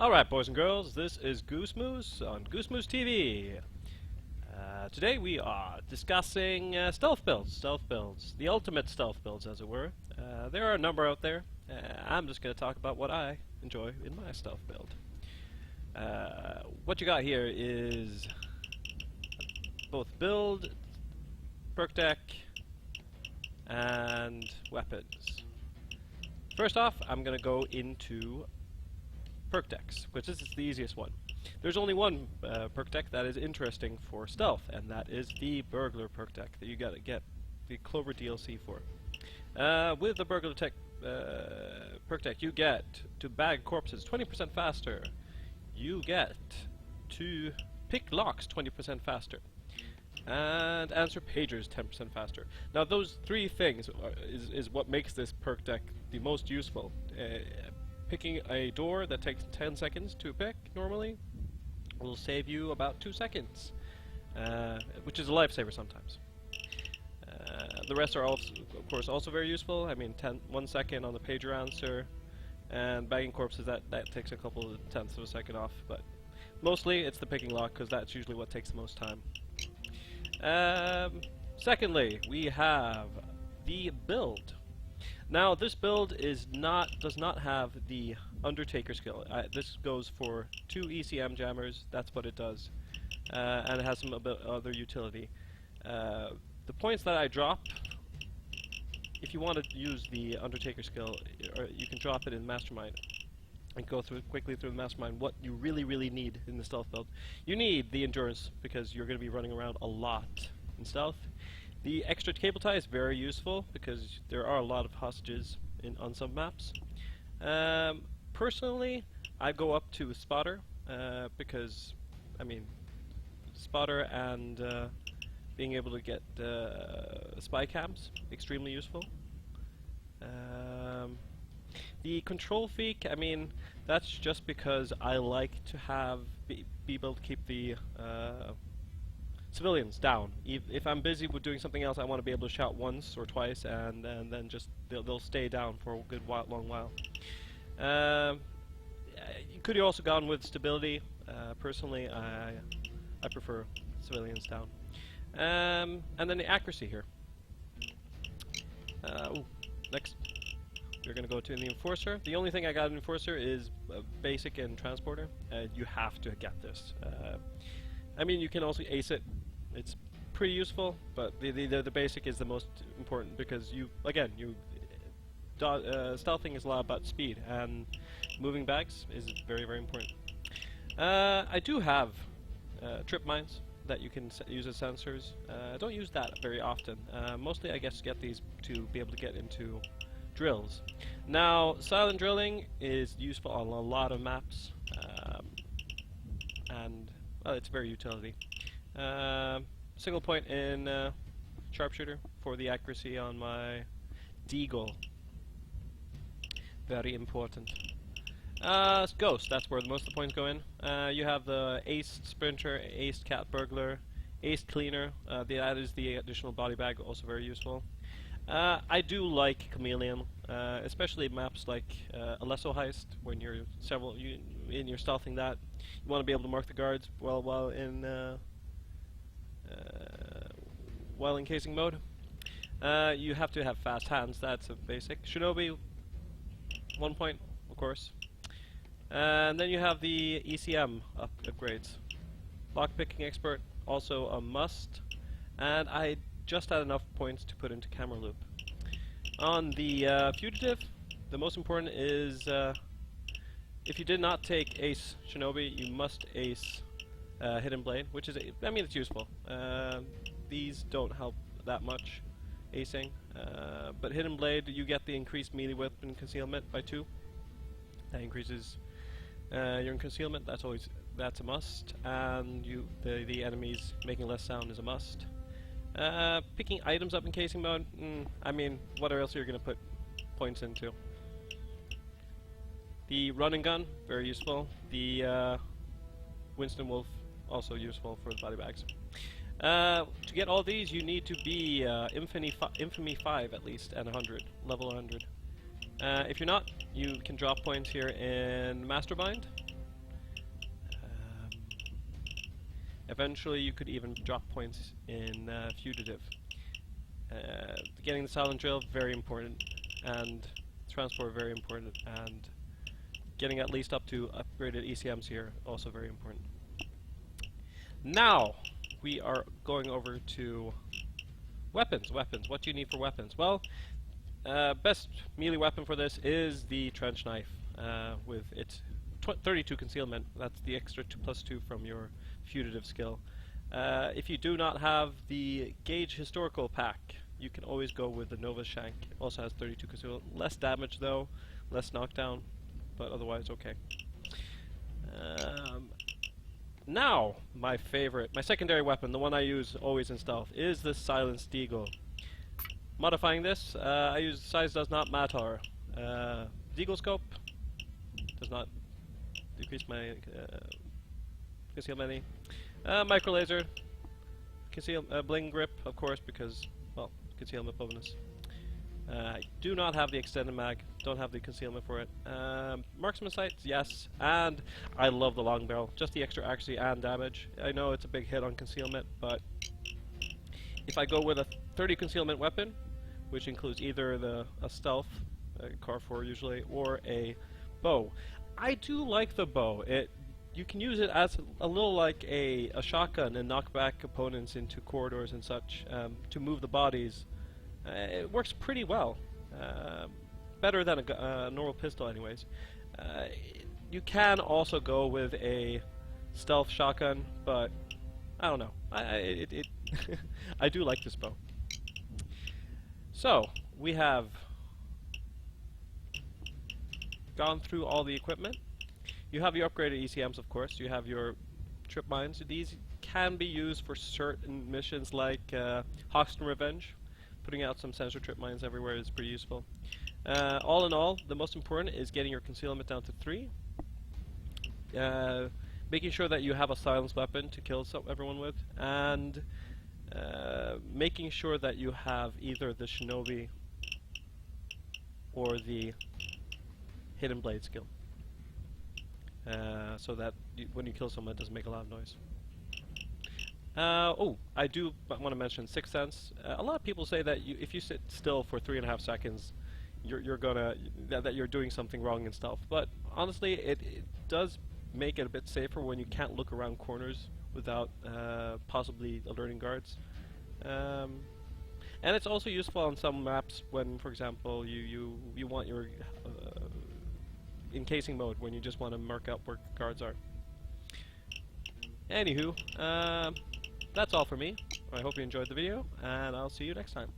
Alright, boys and girls, this is Goose Moose on Goose Moose TV. Today we are discussing stealth builds, the ultimate stealth builds, as it were. There are a number out there. I'm just going to talk about what I enjoy in my stealth build. What you got here is both build, perk deck, and weapons. First off, I'm going to go into perk decks, which is the easiest one. There's only one perk deck that is interesting for stealth, and that is the Burglar perk deck that you gotta get the Clover DLC for. With the Burglar perk deck, you get to bag corpses 20% faster. You get to pick locks 20% faster. And answer pagers 10% faster. Now those three things is what makes this perk deck the most useful. Picking a door that takes 10 seconds to pick normally will save you about 2 seconds, which is a lifesaver sometimes. The rest are also, of course, also very useful. I mean, 1 second on the pager answer, and bagging corpses, that takes a couple of tenths of a second off, but mostly it's the picking lock, because that's usually what takes the most time. Secondly, we have the build. Now, this build does not have the Undertaker skill. This goes for 2 ECM jammers. That's what it does, and it has some other utility. The points that I drop, if you want to use the Undertaker skill, you can drop it in Mastermind and go quickly through the Mastermind. What you really need in the stealth build, you need the endurance, because you're going to be running around a lot in stealth. The extra cable tie is very useful because there are a lot of hostages on some maps. Personally, I go up to spotter because, I mean, spotter and being able to get spy cams, extremely useful. The control feek, I mean, that's just because I like to be able to keep the civilians down. If I'm busy with doing something else, I want to be able to shout once or twice, and then just they'll stay down for a good long while. You could have also gone with stability. Personally, I prefer civilians down. And then the accuracy here. Next, we're going to go to the Enforcer. The only thing I got in Enforcer is basic and transporter. You have to get this. I mean, you can also ace it. It's pretty useful, but the basic is the most important, because stealthing is a lot about speed, and moving bags is very important. I do have trip mines that you can use as sensors. I don't use that very often. Mostly, I guess, get these to be able to get into drills. Now, silent drilling is useful on a lot of maps, and well, it's very utility. Single point in sharpshooter for the accuracy on my deagle. Very important. Ghost, that's where most of the points go in. You have the Ace Sprinter, Ace Cat Burglar, Ace Cleaner. That is the additional body bag, also very useful. I do like Chameleon, especially maps like Alesso Heist, when you're you're stealthing that. You want to be able to mark the guards while in casing mode. You have to have fast hands. That's a basic. Shinobi, 1 point, of course. And then you have the ECM upgrades. Lockpicking expert, also a must. And I just had enough points to put into camera loop. On the fugitive, the most important is if you did not take Ace Shinobi, you must ace Hidden Blade, which is, I mean, it's useful. These don't help that much acing, but Hidden Blade, you get the increased melee weapon concealment by 2. That increases your concealment. That's a must, and the enemies making less sound is a must. Picking items up in casing mode, I mean, what else are you going to put points into? The run and gun, very useful. The Winston Wolf, also useful for the body bags. To get all these, you need to be Infamy 5 at least, and 100, level 100. If you're not, you can drop points here in Mastermind, Eventually you could even drop points in Fugitive. Getting the silent drill, very important, and transport, very important, and getting at least up to upgraded ECMs here, also very important. Now, we are going over to weapons. Weapons. What do you need for weapons? Well, best melee weapon for this is the trench knife with its 32 concealment. That's the extra +2 from your fugitive skill. If you do not have the Gauge Historical pack, you can always go with the Nova Shank. It also has 32 concealment. Less damage though, less knockdown, but otherwise okay. Now, my favorite, my secondary weapon, the one I use always in stealth, is the Silenced Eagle. Modifying this, I use size does not matter. Deagle scope does not decrease my concealment any. Micro laser, conceal bling grip, of course, because well, concealment bonus. I do not have the extended mag, don't have the concealment for it. Marksman sights, yes, and I love the long barrel, just the extra accuracy and damage. I know it's a big hit on concealment, but if I go with a 30 concealment weapon, which includes either a stealth, a Car 4 usually, or a bow. I do like the bow. You can use it as a little like a shotgun and knock back opponents into corridors and such to move the bodies. It works pretty well. Better than a normal pistol anyways. You can also go with a stealth shotgun, but I don't know. I do like this bow. So, we have gone through all the equipment. You have your upgraded ECMs, of course. You have your trip mines. These can be used for certain missions like Hoxton Revenge. Putting out some sensor trip mines everywhere is pretty useful. All in all, the most important is getting your concealment down to 3. Making sure that you have a silenced weapon to kill everyone with, and making sure that you have either the Shinobi or the Hidden Blade skill. So that when you kill someone, it doesn't make a lot of noise. Oh, I do want to mention Sixth Sense. A lot of people say that if you sit still for 3.5 seconds, you're gonna that you're doing something wrong in stealth. But honestly, it does make it a bit safer when you can't look around corners without possibly alerting guards. And it's also useful on some maps when, for example, you want your encasing mode, when you just want to mark out where guards are. Anywho, that's all for me. I hope you enjoyed the video, and I'll see you next time.